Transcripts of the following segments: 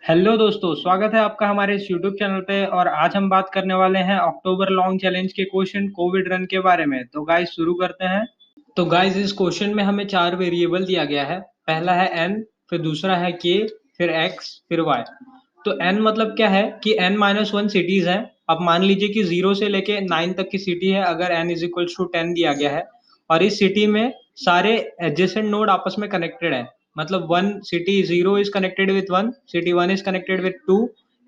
Hello दोस्तों, स्वागत है आपका हमारे इस यूट्यूब चैनल पे। और आज हम बात करने वाले हैं अक्टूबर लॉन्ग चैलेंज के क्वेश्चन कोविड रन के बारे में। तो गाइस शुरू करते हैं। तो गाइस इस क्वेश्चन में हमें चार वेरिएबल दिया गया है। पहला है एन, फिर दूसरा है के, फिर एक्स, फिर वाई। तो एन मतलब क्या है कि एन माइनस वन सिटीज है। अब मान लीजिए कि 0 से लेके 9 तक की सिटी है, अगर एन इज इक्वल्स टू 10 दिया गया है और इस सिटी में सारे एडजेसेंट नोड आपस में कनेक्टेड है। मतलब one city 0 is connected with one, city 1 is connected with 2,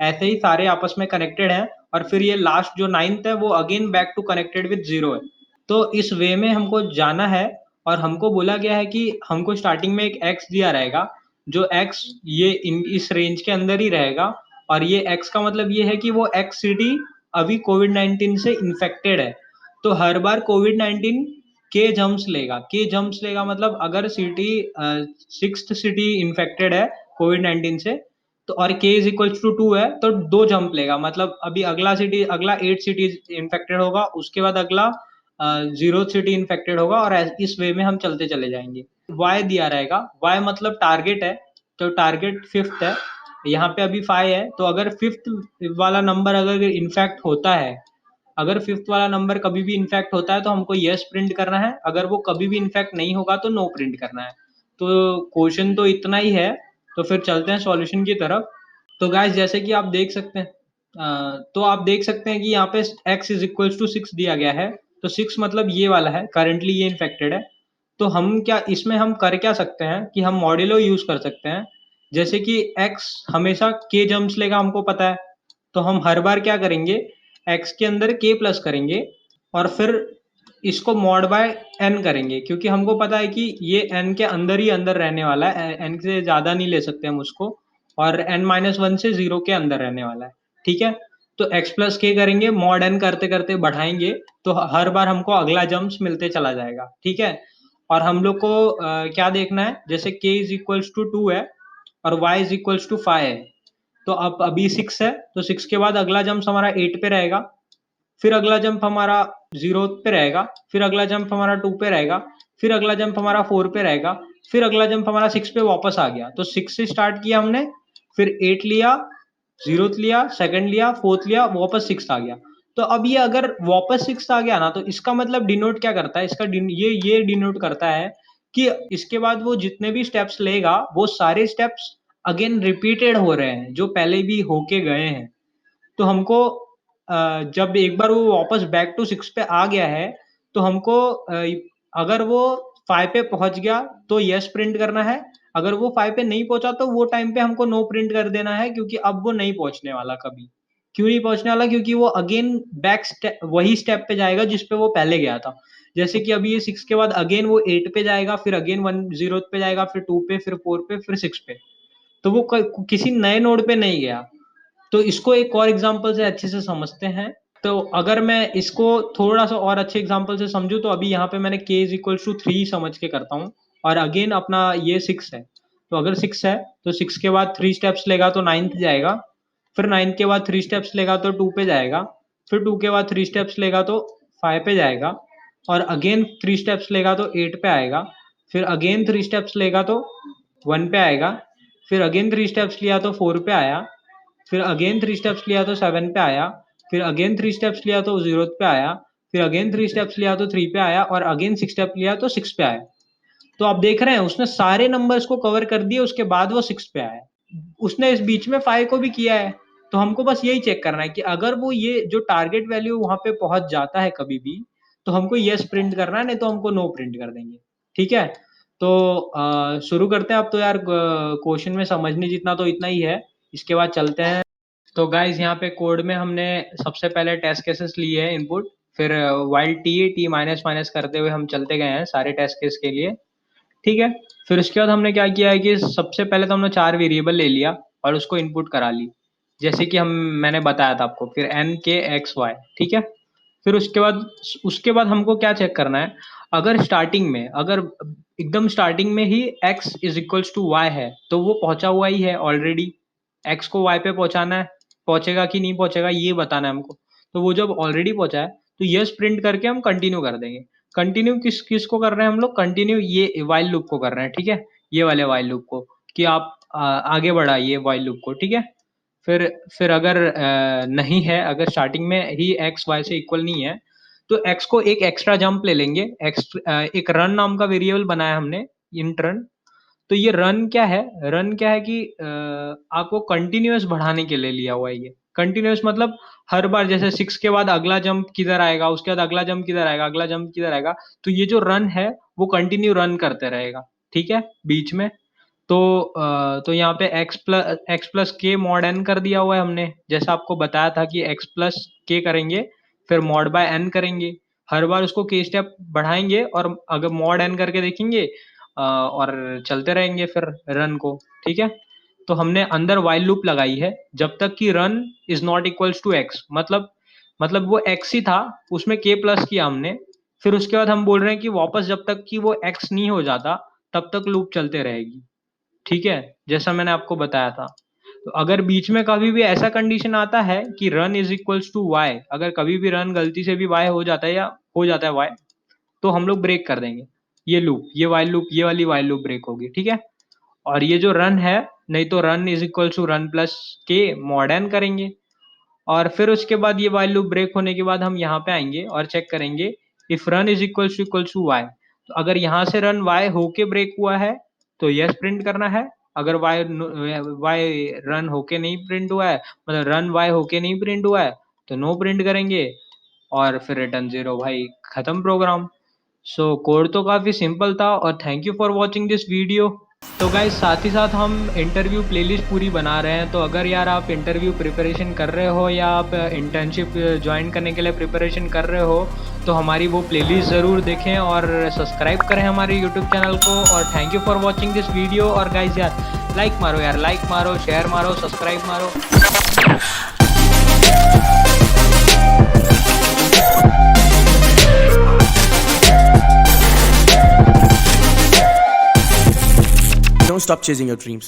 ऐसे ही सारे आपस में कनेक्टेड हैं। और फिर ये लास्ट जो 9th है वो again back to connected with 0 है। तो इस वे में हमको जाना है। और हमको बोला गया है कि हमको स्टार्टिंग में एक एक्स दिया रहेगा, जो एक्स ये इस रेंज के अंदर ही रहेगा। और ये एक्स का मतलब ये है कि वो एक्स सिटी अभी कोविड 19 से इन्फेक्टेड है। तो हर बार कोविड 19 के जम्प्स लेगा। के जम्प्स लेगा मतलब अगर सिटी सिक्स्थ सिटी इन्फेक्टेड है कोविड 19 से, तो और के इज इक्वल टू 2 है, तो दो जंप लेगा। मतलब अभी अगला 8 सिटी इन्फेक्टेड होगा, उसके बाद अगला 0 सिटी इन्फेक्टेड होगा, और इस वे में हम चलते चले जाएंगे। वाई दिया रहेगा। वाई मतलब टारगेट है, तो टारगेट फिफ्थ है। यहाँ पे अभी 5 है, तो अगर फिफ्थ वाला नंबर अगर इन्फेक्ट होता है, अगर फिफ्थ वाला नंबर कभी भी इन्फेक्ट होता है तो हमको यस प्रिंट करना है। अगर वो कभी भी इन्फेक्ट नहीं होगा तो नो प्रिंट करना है। तो क्वेश्चन तो इतना ही है। तो फिर चलते हैं सॉल्यूशन की तरफ। तो गाइस जैसे कि आप देख सकते हैं, तो आप देख सकते हैं कि यहाँ पे x इज इक्वल्स टू 6 दिया गया है। तो 6 मतलब ये वाला है, करेंटली ये इन्फेक्टेड है। तो हम क्या इसमें हम कर क्या सकते हैं कि हम मॉड्यूलो यूज कर सकते हैं। जैसे कि x हमेशा k जम्प्स लेगा, हमको पता है। तो हम हर बार क्या करेंगे, x के अंदर k प्लस करेंगे और फिर इसको मॉड बाय n करेंगे, क्योंकि हमको पता है कि ये n के अंदर ही अंदर रहने वाला है, n से ज़्यादा नहीं ले सकते हम उसको। और n माइनस वन से 0 के अंदर रहने वाला है। ठीक है। तो x प्लस के करेंगे, मॉड n करते करते बढ़ाएंगे, तो हर बार हमको अगला जम्प्स मिलते चला जाएगा। ठीक है। और हम लोग को क्या देखना है, जैसे k इज इक्वल्स टू 2 है और y इज इक्वल्स टू 5 है। तो अब अभी 6 है, तो 6 के बाद अगला जंप हमारा 8 पे रहेगा। फिर अगला जंप हमारा 0 पे रहेगा। फिर अगला जंप हमारा 2 पे रहेगा। फिर अगला जंप हमारा 4 पे रहेगा। फिर अगला जंप हमारा 6 पे वापस आ गया। तो 6 से स्टार्ट किया हमने, फिर 8 लिया, 0th लिया, सेकंड लिया, फोर्थ लिया, वापस 6 आ गया। तो अब ये अगर वापस 6 आ गया ना, तो इसका मतलब डिनोट क्या करता है, ये डिनोट करता है कि इसके बाद वो जितने भी स्टेप्स लेगा वो सारे स्टेप्स अगेन रिपीटेड हो रहे हैं, जो पहले भी होके गए हैं। तो हमको जब एक बार वो वापस बैक टू 6 पे आ गया है, तो हमको अगर वो 5 पे पहुंच गया तो यस प्रिंट करना है। अगर वो 5 पे नहीं पहुंचा तो वो टाइम पे हमको नो प्रिंट कर देना है, क्योंकि अब वो नहीं पहुंचने वाला कभी। क्यों नहीं पहुंचने वाला, क्योंकि वो अगेन बैक स्टेप वही स्टेप पे जाएगा जिस पे वो पहले गया था। जैसे कि अभी ये 6 के बाद अगेन वो 8 पे जाएगा, फिर अगेन 1 0 पे जाएगा, फिर 2 पे, फिर 4 पे, फिर 6 पे। तो वो किसी नए नोड पे नहीं गया। तो इसको एक और एग्जांपल से अच्छे से समझते हैं। तो अगर मैं इसको थोड़ा सा और अच्छे एग्जांपल से समझूं, तो अभी यहाँ पे मैंने k इज इक्वल टू 3 समझ के करता हूँ। और अगेन अपना ये 6 है। तो अगर 6 है तो 6 के बाद 3 स्टेप्स लेगा तो 9th जाएगा। फिर 9 के बाद 3 स्टेप्स लेगा तो 2 पे जाएगा। फिर 2 के बाद 3 स्टेप्स लेगा तो 5 पे जाएगा। और अगेन 3 स्टेप्स लेगा तो 8 पे आएगा। फिर अगेन 3 स्टेप्स लेगा तो 1 पे आएगा। फिर अगेन 3 स्टेप्स लिया तो 4 पे आया। फिर अगेन 3 स्टेप्स लिया तो 7 पे आया। फिर अगेन 3 स्टेप्स लिया तो 0 पे आया। फिर अगेन 3 स्टेप्स लिया तो 3 पे आया, और अगेन 6 स्टेप लिया तो 6 पे आया। तो आप देख रहे हैं उसने सारे नंबर्स को कवर कर दिए, उसके बाद वो 6 पे आया। उसने इस बीच में 5 को भी किया है। तो हमको बस यही चेक करना है कि अगर वो ये जो टारगेट वैल्यू वहां पे पहुंच जाता है कभी भी, तो हमको यस प्रिंट करना है, नहीं तो हमको नो प्रिंट कर देंगे। ठीक है। तो शुरू करते हैं। अब तो यार क्वेश्चन में समझने जितना तो इतना ही है, इसके बाद चलते हैं। तो गाइज यहाँ पे कोड में हमने सबसे पहले टेस्ट केसेस लिए हैं इनपुट। फिर वाइल टी माइनस माइनस करते हुए हम चलते गए हैं सारे टेस्ट केस के लिए। ठीक है। फिर उसके बाद हमने क्या किया है कि सबसे पहले तो हमने चार वेरिएबल ले लिया और उसको इनपुट करा ली, जैसे कि हम मैंने बताया था आपको। फिर एन के एक्स वाई। ठीक है। फिर उसके बाद हमको क्या चेक करना है, अगर स्टार्टिंग में, अगर एकदम स्टार्टिंग में ही x is equals to y है, तो वो पहुंचा हुआ ही है ऑलरेडी। x को y पे पहुंचाना है, पहुंचेगा कि नहीं पहुंचेगा ये बताना है हमको। तो वो जब ऑलरेडी पहुंचा है तो यस प्रिंट करके हम कंटिन्यू कर देंगे। कंटिन्यू किस किस को कर रहे हैं हम लोग, कंटिन्यू ये वाइल लूप को कर रहे हैं। ठीक है। ये वाले वाइल लूप को, कि आप आगे बढ़ाइए व्हाइल लूप को, ठीक है। फिर अगर नहीं है, अगर स्टार्टिंग में ही एक्स वाई से इक्वल नहीं है, तो एक्स को एक एक्स्ट्रा जंप ले लेंगे। एक रन नाम का वेरिएबल बनाया हमने, इंट रन। तो ये रन क्या है, रन क्या है कि आपको कंटिन्यूअस बढ़ाने के लिए लिया हुआ है। ये कंटिन्यूअस मतलब हर बार जैसे 6 के बाद अगला जंप किधर आएगा, उसके बाद अगला जंप किधर आएगा, अगला जंप किधर आएगा, तो ये जो रन है वो कंटिन्यू रन करते रहेगा, ठीक है, बीच में। तो यहाँ पे एक्स प्लस के मॉड एन कर दिया हुआ है हमने, जैसा आपको बताया था कि एक्स प्लस के करेंगे, फिर मॉड बाय एन करेंगे। हर बार उसको के स्टेप बढ़ाएंगे और अगर मॉड एन करके देखेंगे और चलते रहेंगे फिर रन को, ठीक है। तो हमने अंदर वाइल लूप लगाई है जब तक कि run is not equals to x, मतलब वो एक्स ही था, उसमें के प्लस किया हमने। फिर उसके बाद हम बोल रहे हैं कि वापस जब तक कि वो एक्स नहीं हो जाता तब तक लूप चलते रहेगी, ठीक है, जैसा मैंने आपको बताया था। तो अगर बीच में कभी भी ऐसा कंडीशन आता है कि run is equals to y, अगर कभी भी रन गलती से भी वाई हो जाता है या हो जाता है वाई, तो हम लोग ब्रेक कर देंगे ये लूप, ये वाइल लूप, ये वाली वाइल लूप ब्रेक होगी, ठीक है। और ये जो रन है, नहीं तो run is equal to run plus के मॉड एन करेंगे। और फिर उसके बाद ये वाइल लूप ब्रेक होने के बाद हम यहाँ पे आएंगे और चेक करेंगे if run is equal to y. तो अगर यहाँ से रन वाई होके ब्रेक हुआ है तो यस प्रिंट करना है। अगर वाई रन होके नहीं प्रिंट हुआ है, मतलब रन वाई होके नहीं प्रिंट हुआ है, तो नो प्रिंट करेंगे और फिर रिटर्न 0, भाई खत्म प्रोग्राम। सो कोड तो काफ़ी सिंपल था और thank you for watching this video. तो गाइज साथ ही साथ हम इंटरव्यू प्लेलिस्ट पूरी बना रहे हैं, तो अगर यार आप इंटरव्यू प्रिपरेशन कर रहे हो या आप इंटर्नशिप ज्वाइन करने के लिए प्रिपरेशन कर रहे हो, तो हमारी वो प्लेलिस्ट ज़रूर देखें और सब्सक्राइब करें हमारे यूट्यूब चैनल को। और thank you for watching this video. और गाइज यार लाइक मारो, यार लाइक मारो, शेयर मारो, सब्सक्राइब मारो। Don't stop chasing your dreams.